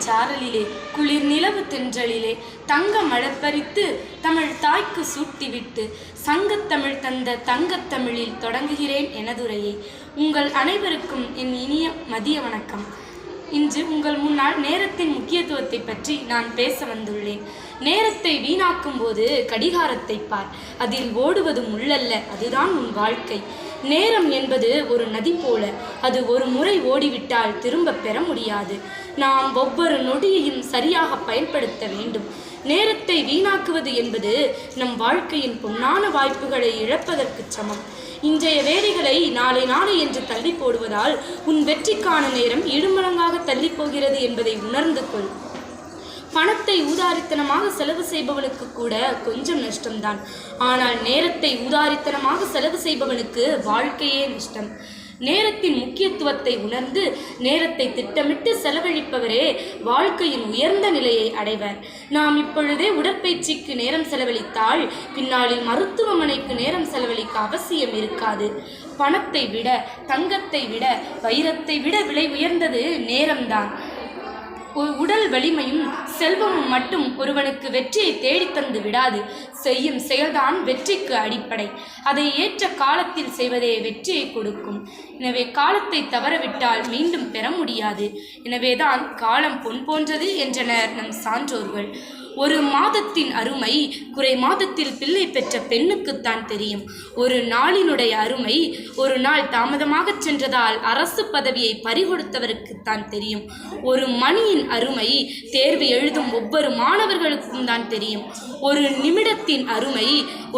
சாரலிலே குளிர் நிலவு தென்றலிலே தங்க மலர்பறித்து தமிழ் தாய்க்கு சூட்டிவிட்டு சங்கத்தமிழ் தந்த தங்கத்தமிழில் தொடங்குகிறேன் எனதுரையை. உங்கள் அனைவருக்கும் என் இனிய மதிய வணக்கம். இன்று உங்கள் முன்னால் நேரத்தின் முக்கியத்துவத்தை பற்றி நான் பேச வந்துள்ளேன். நேரத்தை வீணாக்கும் போது கடிகாரத்தை பார், அதில் ஓடுவது முள்ளல்ல, அதுதான் உன் வாழ்க்கை. நேரம் என்பது ஒரு நதி போல, அது ஒரு முறை ஓடிவிட்டால் திரும்ப பெற முடியாது. நாம் ஒவ்வொரு நொடியையும் சரியாக பயன்படுத்த வேண்டும். நேரத்தை வீணாக்குவது என்பது நம் வாழ்க்கையின் பொன்னான வாய்ப்புகளை இழப்பதற்கு சமம். இன்றைய வேலைகளை நாளை என்று தள்ளி போடுவதால் உன் வெற்றிக்கான நேரம் இருமடங்காக தள்ளி போகிறது என்பதை உணர்ந்து கொள். பணத்தை ஊதாரித்தனமாக செலவு செய்பவனுக்கு கூட கொஞ்சம் நஷ்டம்தான். ஆனால் நேரத்தை ஊதாரித்தனமாக செலவு செய்பவனுக்கு வாழ்க்கையே நஷ்டம். நேரத்தின் முக்கியத்துவத்தை உணர்ந்து நேரத்தை திட்டமிட்டு செலவழிப்பவரே வாழ்க்கையின் உயர்ந்த நிலையை அடைவர். நாம் இப்பொழுதே உடற்பயிற்சிக்கு நேரம் செலவழித்தால் பின்னாளில் மருத்துவமனைக்கு நேரம் செலவழிக்க அவசியம் இருக்காது. பணத்தை விட, தங்கத்தை விட, வைரத்தை விட விலை உயர்ந்தது நேரம்தான். உடல் வலிமையும் செல்வமும் மட்டும் ஒருவனுக்கு வெற்றியை தேடித்தந்து விடாது. செய்யும் செயல்தான் வெற்றிக்கு அடிப்படை. அதை ஏற்ற காலத்தில் செய்வதே வெற்றியை கொடுக்கும். எனவே காலத்தை தவறவிட்டால் மீண்டும் பெற முடியாது. எனவேதான் காலம் பொன் போன்றது என்றனர் நம் சான்றோர்கள். ஒரு மாதத்தின் அருமை குறை மாதத்தில் பிள்ளை பெற்ற பெண்ணுக்குத்தான் தெரியும். ஒரு நாளினுடைய அருமை ஒரு நாள் தாமதமாக சென்றதால் அரசு பதவியை பறிகொடுத்தவருக்குத்தான் தெரியும். ஒரு மணியின் அருமை தேர்வு எழுதும் ஒவ்வொரு மாணவர்களுக்கும் தான் தெரியும். ஒரு நிமிடத்தின் அருமை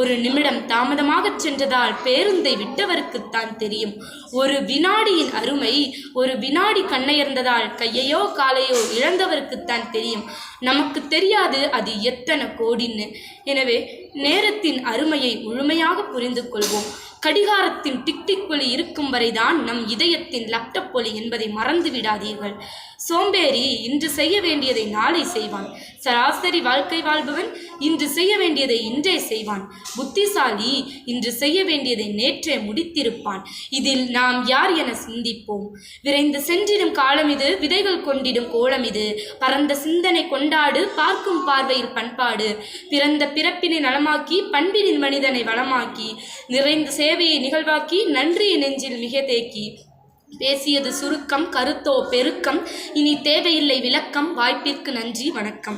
ஒரு நிமிடம் தாமதமாக சென்றதால் பேருந்தை விட்டவருக்குத்தான் தெரியும். ஒரு வினாடியின் அருமை ஒரு வினாடி கண்ணையர்ந்ததால் கையையோ காலையோ இழந்தவருக்குத்தான் தெரியும். நமக்கு தெரியாது அது எத்தனை கோடின்னு. எனவே நேரத்தின் அருமையை முழுமையாக புரிந்து கொள்வோம். கடிகாரத்தின் டிக்டிக் ஒலி இருக்கும் வரைதான் நம் இதயத்தின் லப்டப் ஒலி என்பதை மறந்து விடாதீர்கள். சோம்பேறி இன்று செய்ய வேண்டியதை நாளை செய்வான். சராசரி வாழ்க்கை வாழ்பவன் இன்று செய்ய வேண்டியதை இன்றே செய்வான். புத்திசாலி இன்று செய்ய வேண்டியதை நேற்றே முடித்திருப்பான். இதில் நாம் யார் என சிந்திப்போம். விரைந்து சென்றிடும் காலம் இது, விதைகள் கொண்டிடும் கோலம் இது. பரந்த சிந்தனை கொண்டாடு, பார்க்கும் பார்வையில் பண்பாடு. பிறந்த பிறப்பினை நலமாக்கி, பண்பினின் மனிதனை வளமாக்கி, நிறைந்த சேவையை நிகழ்வாக்கி, நன்றியை நெஞ்சில் மிக தேக்கி. பேசியது சுருக்கம், கருத்தோ பெருக்கம். இனி தேவையில்லை விளக்கம். வாய்ப்பிற்கு நன்றி, வணக்கம்.